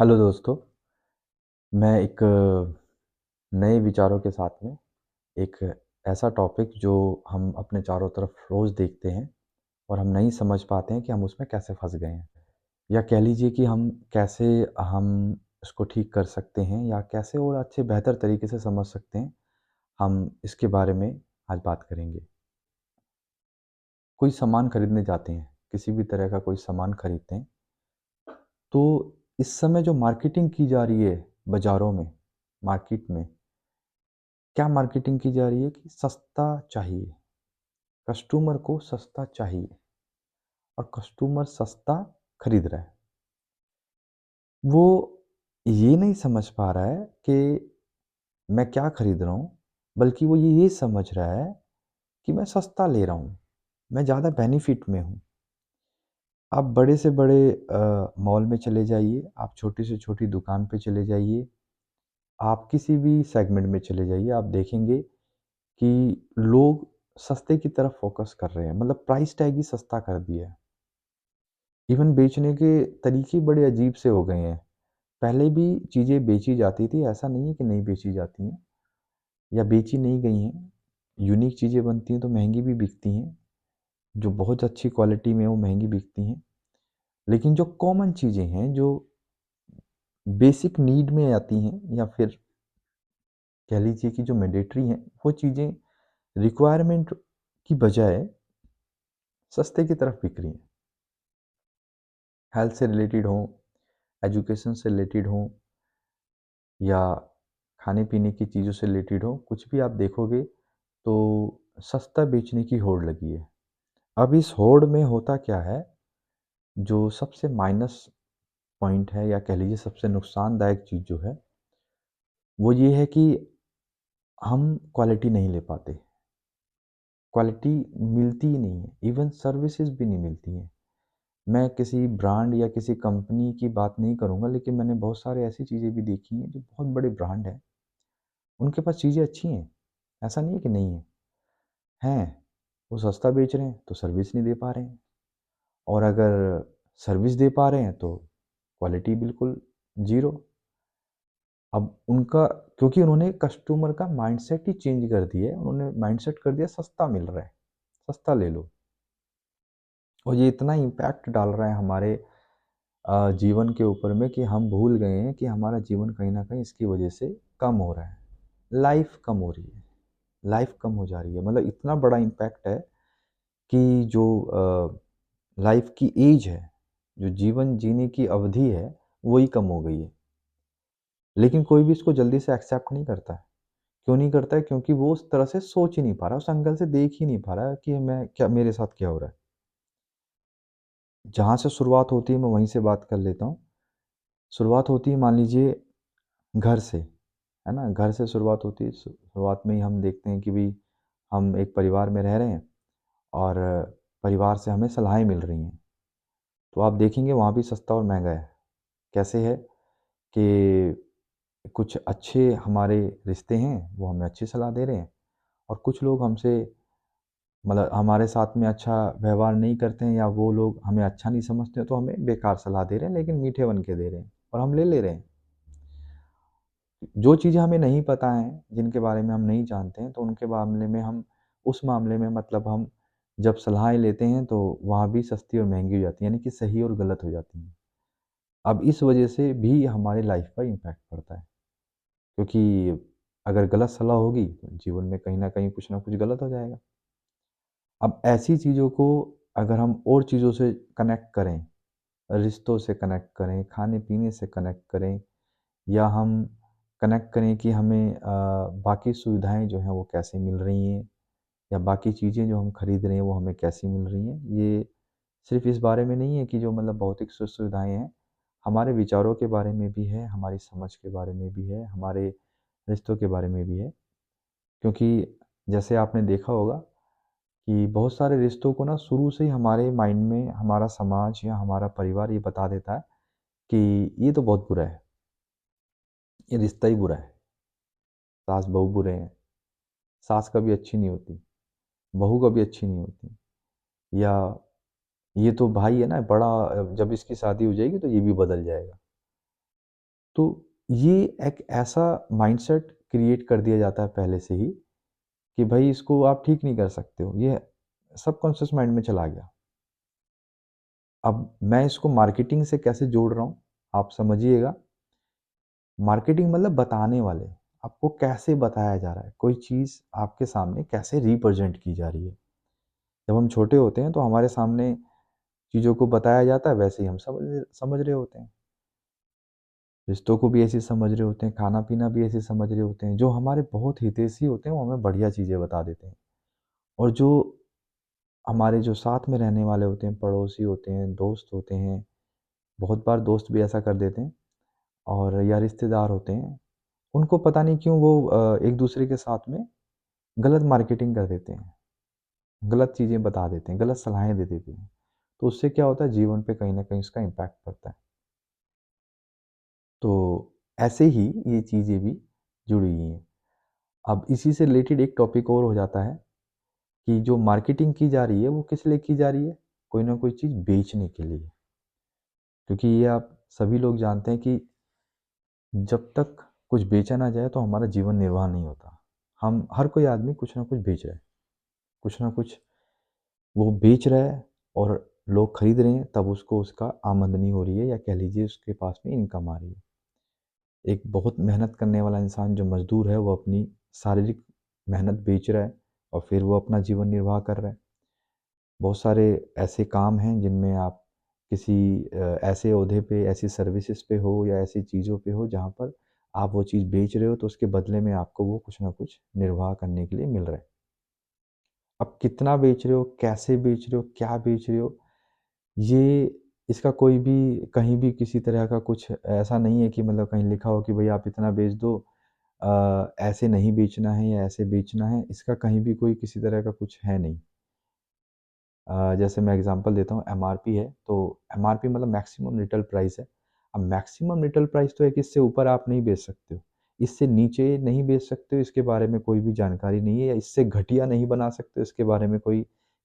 Hello दोस्तों, मैं एक नए विचारों के साथ में एक ऐसा टॉपिक जो हम अपने चारों तरफ रोज़ देखते हैं और हम नहीं समझ पाते हैं कि हम उसमें कैसे फँस गए हैं। या कह लीजिए कि हम इसको ठीक कर सकते हैं या कैसे और अच्छे बेहतर तरीके से समझ सकते हैं, हम इसके बारे में आज बात करेंगे। कोई सामान खरीदने जाते हैं, किसी भी तरह का कोई सामान खरीदते हैं, तो इस समय जो मार्केटिंग की जा रही है बाज़ारों में, मार्केट में, क्या मार्केटिंग की जा रही है कि सस्ता चाहिए, कस्टमर को सस्ता चाहिए और कस्टमर सस्ता खरीद रहा है। वो ये नहीं समझ पा रहा है कि मैं क्या खरीद रहा हूँ, बल्कि वो ये समझ रहा है कि मैं सस्ता ले रहा हूँ, मैं ज़्यादा बेनिफिट में हूँ। आप बड़े से बड़े मॉल में चले जाइए, आप छोटी से छोटी दुकान पे चले जाइए, आप किसी भी सेगमेंट में चले जाइए, आप देखेंगे कि लोग सस्ते की तरफ फ़ोकस कर रहे हैं, मतलब प्राइस टैग ही सस्ता कर दिया है। इवन बेचने के तरीके बड़े अजीब से हो गए हैं। पहले भी चीज़ें बेची जाती थी, ऐसा नहीं है कि नहीं बेची जाती हैं या बेची नहीं गई हैं। यूनिक चीज़ें बनती हैं तो महँगी भी बिकती हैं, जो बहुत अच्छी क्वालिटी में हैं वो महँगी बिकती हैं। लेकिन जो कॉमन चीज़ें हैं, जो बेसिक नीड में आती हैं या फिर कह लीजिए कि जो मैंडेटरी हैं, वो चीज़ें रिक्वायरमेंट की बजाय सस्ते की तरफ बिक रही हैं। हेल्थ से रिलेटेड हों, एजुकेशन से रिलेटेड हों या खाने-पीने की चीज़ों से रिलेटेड हो, कुछ भी आप देखोगे तो सस्ता बेचने की होड़ लगी है। अब इस होड़ में होता क्या है, जो सबसे माइनस पॉइंट है या कह लीजिए सबसे नुकसानदायक चीज़ जो है, वो ये है कि हम क्वालिटी नहीं ले पाते। क्वालिटी मिलती ही नहीं है, इवन सर्विसेज़ भी नहीं मिलती हैं। मैं किसी ब्रांड या किसी कंपनी की बात नहीं करूँगा, लेकिन मैंने बहुत सारे ऐसी चीज़ें भी देखी हैं जो बहुत बड़े ब्रांड हैं, उनके पास चीज़ें अच्छी हैं, ऐसा नहीं है कि नहीं है। हैं, वो सस्ता बेच रहे हैं तो सर्विस नहीं दे पा रहे हैं और अगर सर्विस दे पा रहे हैं तो क्वालिटी बिल्कुल ज़ीरो। अब उनका क्योंकि उन्होंने कस्टमर का माइंडसेट ही चेंज कर दिया है, उन्होंने माइंडसेट कर दिया सस्ता मिल रहा है, सस्ता ले लो। और ये इतना इम्पैक्ट डाल रहा है हमारे जीवन के ऊपर में कि हम भूल गए हैं कि हमारा जीवन कहीं न कहीं इसकी वजह से कम हो रहा है। लाइफ़ कम हो रही है, लाइफ़ कम हो जा रही है। मतलब इतना बड़ा इम्पैक्ट है कि जो लाइफ की एज है, जो जीवन जीने की अवधि है, वो ही कम हो गई है। लेकिन कोई भी इसको जल्दी से एक्सेप्ट नहीं करता है। क्यों नहीं करता है? क्योंकि वो उस तरह से सोच ही नहीं पा रहा, उस एंगल से देख ही नहीं पा रहा है कि मैं क्या मेरे साथ क्या हो रहा है। जहाँ से शुरुआत होती है मैं वहीं से बात कर लेता हूँ। शुरुआत होती है मान लीजिए घर से, है ना? घर से शुरुआत होती है। शुरुआत में ही हम देखते हैं कि भई हम एक परिवार में रह रहे हैं और परिवार से हमें सलाहें मिल रही हैं। तो आप देखेंगे वहाँ भी सस्ता और महँगा है। कैसे है कि कुछ अच्छे हमारे रिश्ते हैं, वो हमें अच्छी सलाह दे रहे हैं और कुछ लोग हमसे मतलब हमारे साथ में अच्छा व्यवहार नहीं करते हैं या वो लोग हमें अच्छा नहीं समझते, तो हमें बेकार सलाह दे रहे हैं, लेकिन मीठे बन के दे रहे हैं और हम ले ले रहे हैं। जो चीज़ें हमें नहीं पता हैं, जिनके बारे में हम नहीं जानते हैं, तो उनके मामले में हम उस मामले में मतलब हम जब सलाहें लेते हैं, तो वहाँ भी सस्ती और महँगी हो जाती हैं, यानी कि सही और गलत हो जाती हैं। अब इस वजह से भी हमारी लाइफ़ पर इम्पैक्ट पड़ता है, क्योंकि अगर गलत सलाह होगी, तो जीवन में कहीं न कहीं कुछ न कुछ गलत हो जाएगा। अब ऐसी चीज़ों को अगर हम और चीज़ों से कनेक्ट करें, रिश्तों से कनेक्ट करें, खाने-पीने से कनेक्ट करें या हम कनेक्ट करें कि हमें बाकी सुविधाएँ जो हैं वो कैसे मिल रही हैं या बाकी चीज़ें जो हम खरीद रहे हैं वो हमें कैसी मिल रही हैं। ये सिर्फ़ इस बारे में नहीं है कि जो मतलब भौतिक सुविधाएँ हैं, हमारे विचारों के बारे में भी है, हमारी समझ के बारे में भी है, हमारे रिश्तों के बारे में भी है। क्योंकि जैसे आपने देखा होगा कि बहुत सारे रिश्तों को ना शुरू से ही हमारे माइंड में हमारा समाज या हमारा परिवार ये बता देता है कि ये तो बहुत बुरा है, ये रिश्ता ही बुरा है, सास-बहू बुरे हैं, सास कभी अच्छी नहीं होती, बहू कभी अच्छी नहीं होती या ये तो भाई है ना बड़ा जब इसकी शादी हो जाएगी तो ये भी बदल जाएगा। तो ये एक ऐसा माइंडसेट क्रिएट कर दिया जाता है पहले से ही कि भाई इसको आप ठीक नहीं कर सकते हो, ये सबकॉन्शियस माइंड में चला गया। अब मैं इसको मार्केटिंग से कैसे जोड़ रहा हूँ, आप समझिएगा। मार्केटिंग मतलब बताने वाले, आपको कैसे बताया जा रहा है, कोई चीज़ आपके सामने कैसे रिप्रेजेंट की जा रही है। जब हम छोटे होते हैं तो हमारे सामने चीज़ों को बताया जाता है, वैसे ही हम समझ समझ रहे होते हैं। रिश्तों को भी ऐसे ही समझ रहे होते हैं, खाना-पीना भी ऐसे ही समझ रहे होते हैं। जो हमारे बहुत हितैषी होते हैं, वो हमें बढ़िया चीज़ें बता देते हैं। और जो हमारे जो साथ में रहने वाले होते हैं, पड़ोसी होते हैं, दोस्त होते हैं, बहुत बार दोस्त भी ऐसा कर देते हैं और या रिश्तेदार होते हैं, उनको पता नहीं क्यों वो एक-दूसरे के साथ में गलत मार्केटिंग कर देते हैं, गलत चीज़ें बता देते हैं, गलत सलाहें दे देते हैं। तो उससे क्या होता है, जीवन पे कहीं न कहीं उसका इम्पैक्ट पड़ता है। तो ऐसे ही ये चीज़ें भी जुड़ी हुई हैं। अब इसी से रिलेटेड एक टॉपिक और हो जाता है कि जो मार्केटिंग की जा रही है, वो किस लिए की जा रही है? कोई ना कोई चीज़ बेचने के लिए। क्योंकि ये आप सभी लोग जानते हैं कि जब तक कुछ बेचा ना जाए तो हमारा जीवन निर्वाह नहीं होता। हम हर कोई आदमी कुछ ना कुछ बेच रहा है, कुछ ना कुछ वो बेच रहा है और लोग खरीद रहे हैं, तब उसको उसका आमदनी हो रही है या कह लीजिए उसके पास में इनकम आ रही है। एक बहुत मेहनत करने वाला इंसान जो मज़दूर है, वो अपनी शारीरिक मेहनत बेच रहा है और फिर वो अपना जीवन निर्वाह कर रहा है। बहुत सारे ऐसे काम हैं जिनमें आप किसी ऐसे ओहदे पे, ऐसी सर्विसेज़ पे हो या ऐसी चीज़ों पे हो जहाँ पर आप वो चीज़ बेच रहे हो, तो उसके बदले में आपको वो कुछ ना कुछ निर्वाह करने के लिए मिल रहा है। अब कितना बेच रहे हो, कैसे बेच रहे हो, क्या बेच रहे हो, ये इसका कोई भी कहीं भी किसी तरह का कुछ ऐसा नहीं है कि मतलब कहीं लिखा हो कि भई आप इतना बेच दो, ऐसे नहीं बेचना है या ऐसे बेचना है, इसका कहीं भी कोई किसी तरह का कुछ है नहीं। जैसे मैं एग्ज़ाम्पल देता हूँ, एमआरपी है, तो एमआरपी मतलब मैक्सिमम रिटेल प्राइस है। अब मैक्सिमम रिटेल प्राइस तो है कि इससे ऊपर आप नहीं बेच सकते हो। इससे नीचे नहीं बेच सकते हो, इसके बारे में कोई भी जानकारी नहीं है या इससे घटिया नहीं बना सकते हो, इसके बारे में कोई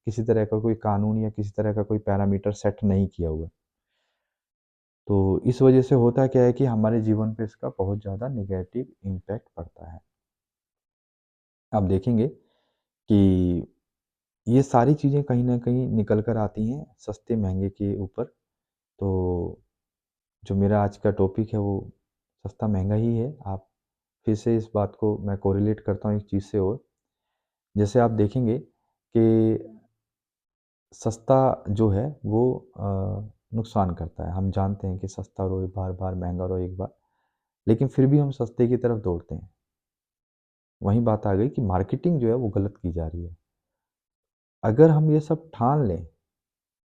किसी तरह का कोई कानून या किसी तरह का कोई पैरामीटर सेट नहीं किया हुआ है। तो इस वजह से होता क्या है कि हमारे जीवन पे इसका बहुत ज़्यादा नेगेटिव इम्पैक्ट पड़ता है। आप देखेंगे कि ये सारी चीज़ें कहीं न कहीं निकल कर आती हैं सस्ते-महँगे के ऊपर। तो जो मेरा आज का टॉपिक है वो सस्ता-महँगा ही है। आप फिर से इस बात को मैं कोरिलेट करता हूँ एक चीज़ से और। जैसे आप देखेंगे कि सस्ता जो है वो नुकसान करता है। हम जानते हैं कि सस्ता लो एक बार, महँगा लो एक बार, लेकिन फिर भी हम सस्ते की तरफ दौड़ते हैं। वहीं बात आ गई कि मार्केटिंग जो है वो गलत की जा रही है। अगर हम ये सब ठान लें,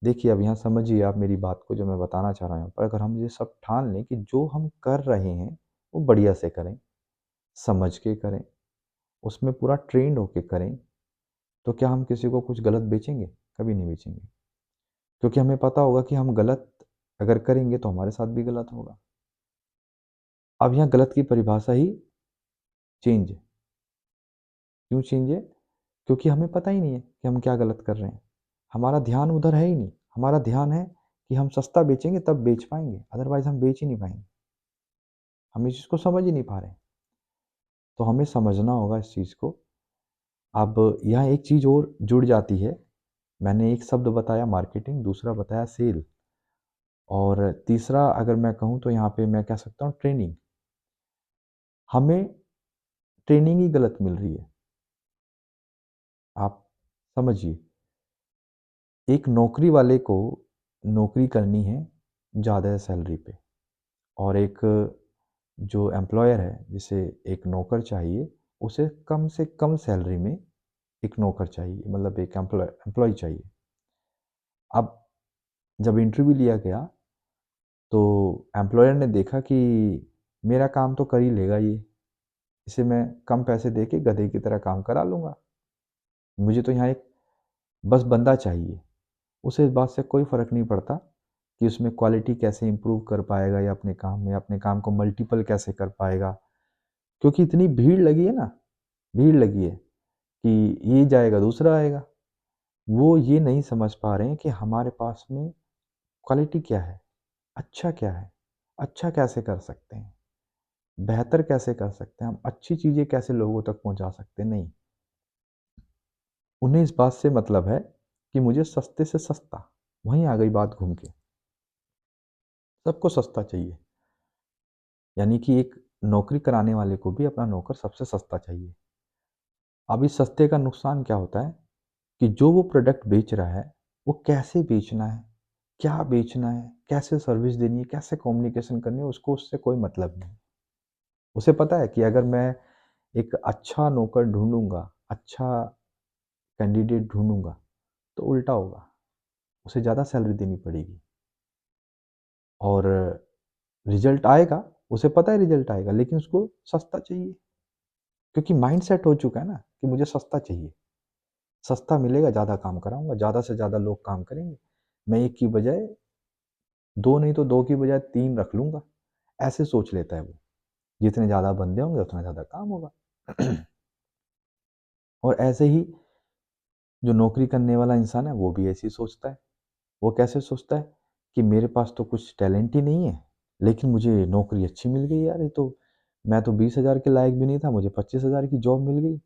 देखिए अब यहाँ समझिए आप मेरी बात को जो मैं बताना चाह रहा हूँ यहाँ पर, अगर हम ये सब ठान लें कि जो हम कर रहे हैं वो बढ़िया से करें, समझ के करें, उसमें पूरा ट्रेंड होके करें, तो क्या हम किसी को कुछ गलत बेचेंगे? कभी नहीं बेचेंगे। क्योंकि हमें पता होगा कि हम गलत अगर करेंगे तो हमारे साथ भी गलत होगा। अब यहाँ गलत की परिभाषा ही चेंज है। क्यों चेंज है? क्योंकि हमें पता ही नहीं है कि हम क्या गलत कर रहे हैं। हमारा ध्यान उधर है ही नहीं। हमारा ध्यान है कि हम सस्ता बेचेंगे तब बेच पाएँगे, अदरवाइज़ हम बेच ही नहीं पाएँगे। हम इस चीज़ को समझ ही नहीं पा रहे हैं। तो हमें समझना होगा इस चीज़ को। अब यहाँ एक चीज़ और जुड़ जाती है। मैंने एक शब्द बताया मार्केटिंग, दूसरा बताया सेल और तीसरा अगर मैं कहूँ तो यहाँ पे मैं कह सकता हूँ ट्रेनिंग। हमें ट्रेनिंग ही गलत मिल रही है। आप समझिए, एक नौकरी वाले को नौकरी करनी है ज़्यादा सैलरी पे और एक जो एम्प्लॉयर है, जिसे एक नौकर चाहिए, उसे कम से कम सैलरी में एक नौकर चाहिए, मतलब एक एम्प्लॉयी चाहिए। अब जब इंटरव्यू लिया गया, तो एम्प्लॉयर ने देखा कि मेरा काम तो कर ही लेगा ये, इसे मैं कम पैसे दे के गधे की तरह काम करा लूँगा। मुझे तो यहाँ एक बस बंदा चाहिए। उसे इस बात से कोई फ़र्क नहीं पड़ता कि उसमें क्वालिटी कैसे इम्प्रूव कर पाएगा या अपने काम में अपने काम को मल्टीपल कैसे कर पाएगा। क्योंकि इतनी भीड़ लगी है ना, भीड़ लगी है कि ये जाएगा दूसरा आएगा। वो ये नहीं समझ पा रहे हैं कि हमारे पास में क्वालिटी क्या है, अच्छा क्या है, अच्छा कैसे कर सकते हैं। बेहतर कैसे कर सकते हैं, हम अच्छी चीज़ें कैसे लोगों तक पहुँचा सकते हैं, नहीं। उन्हें इस बात से मतलब है कि मुझे सस्ते से सस्ता, वहीं आ गई बात घूम के। सबको सस्ता चाहिए, यानी कि एक नौकरी कराने वाले को भी अपना नौकर सबसे सस्ता चाहिए। अब इस सस्ते का नुकसान क्या होता है कि जो वो प्रोडक्ट बेच रहा है, वो कैसे बेचना है, क्या बेचना है, कैसे सर्विस देनी है, कैसे कम्युनिकेशन करनी है, उसको उससे कोई मतलब नहीं। उसे पता है कि अगर मैं एक अच्छा नौकर ढूँढूँगा, अच्छा कैंडिडेट ढूँढूँगा, तो उल्टा होगा, उसे ज़्यादा सैलरी देनी पड़ेगी और रिज़ल्ट आएगा, उसे पता है रिज़ल्ट आएगा, लेकिन उसको सस्ता चाहिए, क्योंकि माइंडसेट हो चुका है ना कि मुझे सस्ता चाहिए। सस्ता मिलेगा, ज़्यादा काम कराऊँगा, ज़्यादा से ज़्यादा लोग काम करेंगे। मैं 1 की बजाय 2 नहीं तो 2 की बजाय 3 रख लूँगा, ऐसे सोच लेता है वो। जितने ज़्यादा बंदे होंगे, उतना ज़्यादा काम होगा। और ऐसे ही जो नौकरी करने वाला इंसान है, वो भी ऐसे ही सोचता है। वो कैसे सोचता है कि मेरे पास तो कुछ टैलेंट ही नहीं है, लेकिन मुझे नौकरी अच्छी मिल गई यार, ये तो मैं तो 20,000 के लायक भी नहीं था, मुझे 25,000 की जॉब मिल गई।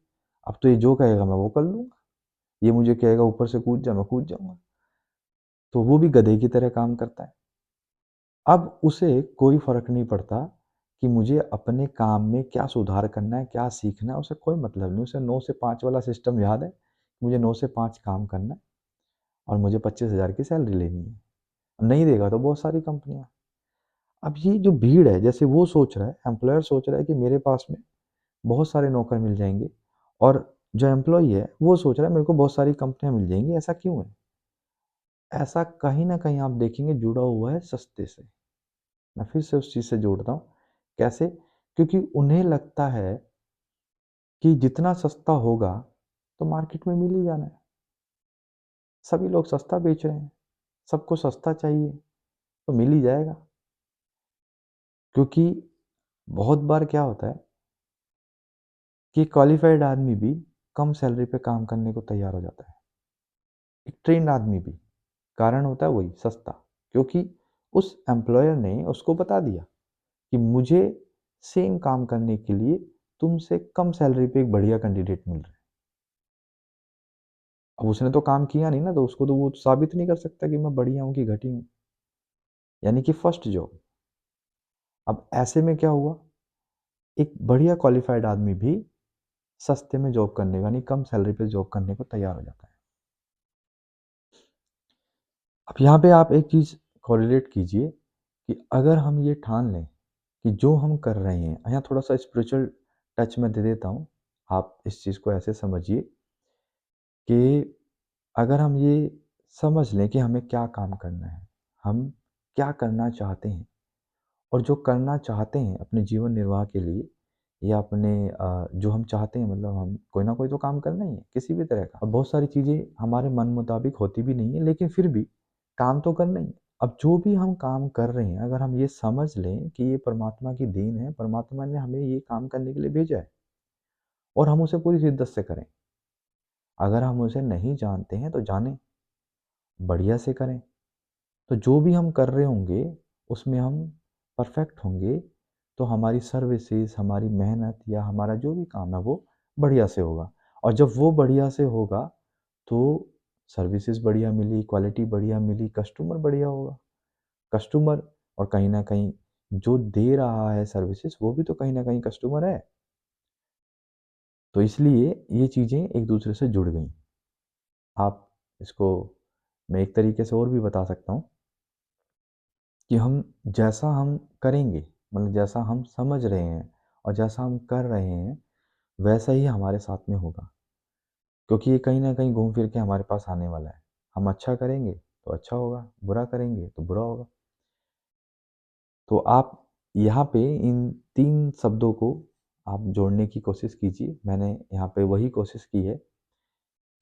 अब तो ये जो कहेगा मैं वो कर लूँगा। ये मुझे कहेगा ऊपर से कूद जा, मैं कूद जाऊँगा। तो वो भी गधे की तरह काम करता है। अब उसे कोई फ़र्क नहीं पड़ता कि मुझे अपने काम में क्या सुधार करना है, क्या सीखना है, उसे कोई मतलब नहीं। उसे 9 से 5 वाला सिस्टम याद है, मुझे 9 से 5 काम करना है और मुझे 25,000 की सैलरी लेनी है। नहीं देगा तो बहुत सारी कंपनियाँ। अब ये जो भीड़ है, जैसे वो सोच रहा है, एम्प्लॉयर सोच रहा है कि मेरे पास में बहुत सारे नौकर मिल जाएँगे और जो एम्प्लॉयी है, वो सोच रहा है मेरे को बहुत सारी कंपनियाँ मिल जाएँगी, ऐसा क्यों है? ऐसा कहीं न कहीं आप देखेंगे जुड़ा हुआ है सस्ते से। मैं फिर से उस चीज़ से जोड़ता हूँ, कैसे? क्योंकि उन्हें लगता है कि जितना सस्ता होगा, तो मार्केट में मिल ही जाना है। सभी लोग सस्ता बेच रहे हैं, सबको सस्ता चाहिए, तो मिल ही जाएगा। क्योंकि बहुत बार क्या होता है कि क्वालिफ़ाइड आदमी भी कम सैलरी पे काम करने को तैयार हो जाता है। एक ट्रेन्ड आदमी भी। कारण होता है वही सस्ता। क्योंकि उस एम्प्लॉयर ने उसको बता दिया कि मुझे सेम काम करने के लिए तुमसे कम सैलरी पे एक बढ़िया कैंडिडेट मिल रहा है। अब उसने तो काम किया नहीं ना, तो उसको तो वो साबित नहीं कर सकता कि मैं बढ़िया हूँ कि घटी हूँ। यानी कि फर्स्ट जॉब। अब ऐसे में क्या हुआ? एक बढ़िया क्वालिफ़ाइड आदमी भी सस्ते में जॉब करने का, यानी कम सैलरी पे जॉब करने को तैयार हो जाता है। अब यहाँ पे आप एक चीज़ कोरिलेट कीजिए कि अगर हम ये ठान लें कि जो हम कर रहे हैं, यहाँ थोड़ा-सा स्पिरिचुअल टच मैं दे देता हूँ। आप इस चीज़ को ऐसे समझिए कि अगर हम ये समझ लें कि हमें क्या काम करना है, हम क्या करना चाहते हैं और जो करना चाहते हैं अपने जीवन निर्वाह के लिए या अपने जो हम चाहते हैं, मतलब हम कोई ना कोई तो काम करना ही है, किसी भी तरह का। और बहुत सारी चीज़ें हमारे मन मुताबिक होती भी नहीं है, लेकिन फिर भी काम तो करना ही है। अब जो भी हम काम कर रहे हैं, अगर हम ये समझ लें कि ये परमात्मा की देन है, परमात्मा ने हमें ये काम करने के लिए भेजा है और हम उसे पूरी शिद्दत से करें। अगर हम उसे नहीं जानते हैं तो जानें, बढ़िया से करें। तो जो भी हम कर रहे होंगे, उसमें हम परफेक्ट होंगे, तो हमारी सर्विसेज़, हमारी मेहनत या हमारा जो भी काम है वो बढ़िया से होगा। और जब वो बढ़िया से होगा, तो सर्विसेज़ बढ़िया मिली, क्वालिटी बढ़िया मिली, कस्टमर बढ़िया होगा। कस्टमर और कहीं न कहीं जो दे रहा है सर्विसेज़, वो भी तो कहीं न कहीं कस्टमर है। तो इसलिए ये चीज़ें एक-दूसरे से जुड़ गई। आप इसको मैं एक तरीके से और भी बता सकता हूँ कि जैसा हम करेंगे, मतलब जैसा हम समझ रहे हैं और जैसा हम कर रहे हैं, वैसा ही हमारे साथ में होगा। क्योंकि ये कहीं न कहीं घूम फिर के हमारे पास आने वाला है। हम अच्छा करेंगे तो अच्छा होगा, बुरा करेंगे तो बुरा होगा। तो आप यहाँ पे इन 3 शब्दों को आप जोड़ने की कोशिश कीजिए। मैंने यहाँ पे वही कोशिश की है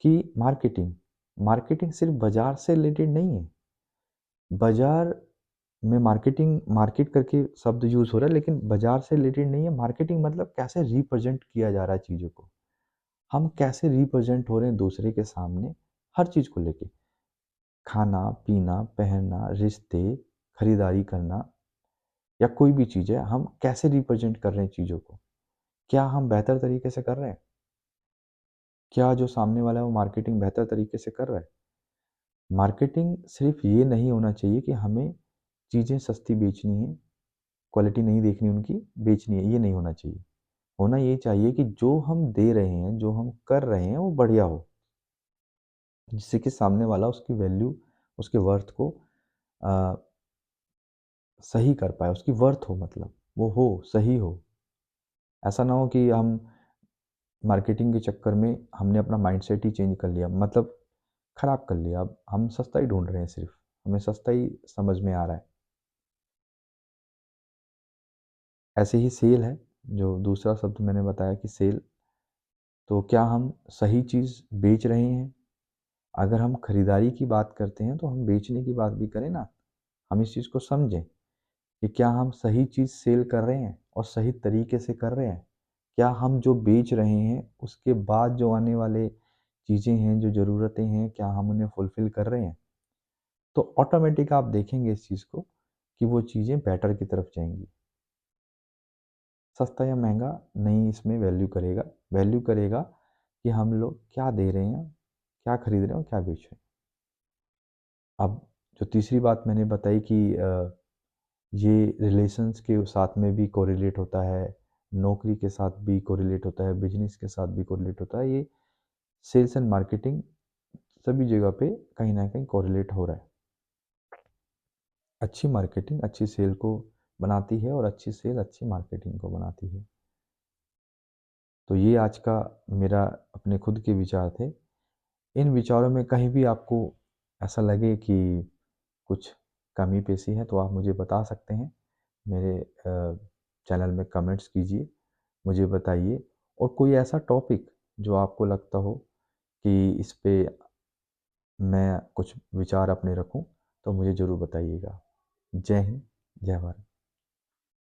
कि मार्केटिंग, मार्केटिंग सिर्फ़ बाज़ार से रिलेटेड नहीं है। बाज़ार में मार्केटिंग, मार्केट करके शब्द यूज़ हो रहा है, लेकिन बाज़ार से रिलेटेड नहीं है। मार्केटिंग मतलब कैसे रिप्रेज़ेंट किया जा रहा है चीज़ों को। हम कैसे रिप्रेज़ेंट हो रहे हैं दूसरे के सामने, हर चीज़ को लेके। खाना, पीना, पहनना, रिश्ते, खरीदारी करना, या कोई भी चीज़ है, हम कैसे रिप्रेज़ेंट कर रहे हैं चीज़ों को? क्या हम बेहतर तरीके से कर रहे हैं? क्या जो सामने वाला है वो मार्केटिंग बेहतर तरीके से कर रहा है? मार्केटिंग सिर्फ़ ये नहीं होना चाहिए कि हमें चीज़ें सस्ती बेचनी है, क्वालिटी नहीं देखनी उनकी, बेचनी है, ये नहीं होना चाहिए। होना ये चाहिए कि जो हम दे रहे हैं, जो हम कर रहे हैं, वो बढ़िया हो, जिससे कि सामने वाला उसकी वैल्यू, उसके वर्थ को अ, सही कर पाए, उसकी वर्थ हो मतलब, वो हो, सही हो। ऐसा ना हो कि हम मार्केटिंग के चक्कर में हमने अपना माइंडसेट ही चेंज कर लिया, मतलब खराब कर लिया। अब हम सस्ता ही ढूँढ रहे हैं सिर्फ़, हमें सस्ता ही समझ में आ रहा है। ऐसे ही सेल है, जो दूसरा शब्द मैंने बताया कि सेल, तो क्या हम सही चीज़ बेच रहे हैं? अगर हम खरीदारी की बात करते हैं, तो हम बेचने की बात भी करें ना। हम इस चीज़ को समझें कि क्या हम सही चीज़ सेल कर रहे हैं और सही तरीके से कर रहे हैं? क्या हम जो बेच रहे हैं, उसके बाद जो आने वाले चीज़ें हैं, जो ज़रूरतें हैं, क्या हम उन्हें फुलफ़िल कर रहे हैं? तो ऑटोमैटिक आप देखेंगे इस चीज़ को कि वो चीज़ें बेटर की तरफ जाएँगी। सस्ता या महँगा नहीं इसमें वैल्यू करेगा, वैल्यू करेगा कि हम लोग क्या दे रहे हैं, क्या खरीद रहे हैं और क्या बेच रहे हैं। अब जो तीसरी बात मैंने बताई कि ये रिलेशंस के साथ में भी कोरिलेट होता है, नौकरी के साथ भी कोरिलेट होता है, बिज़नेस के साथ भी कोरिलेट होता है। ये सेल्स एंड मार्केटिंग सभी जगह पे कहीं न कहीं कोरिलेट हो रहा है। अच्छी मार्केटिंग अच्छी सेल को बनाती है और अच्छी सेल अच्छी मार्केटिंग को बनाती है। तो ये आज का मेरा अपने खुद के विचार थे। इन विचारों में कहीं भी आपको ऐसा लगे कि कुछ कमी-पेशी है तो आप मुझे बता सकते हैं। मेरे चैनल में कमेंट्स कीजिए, मुझे बताइए और कोई ऐसा टॉपिक जो आपको लगता हो कि इस पे मैं कुछ विचार अपने रखूँ, तो मुझे ज़रूर बताइएगा। जय हिंद, जय भारत।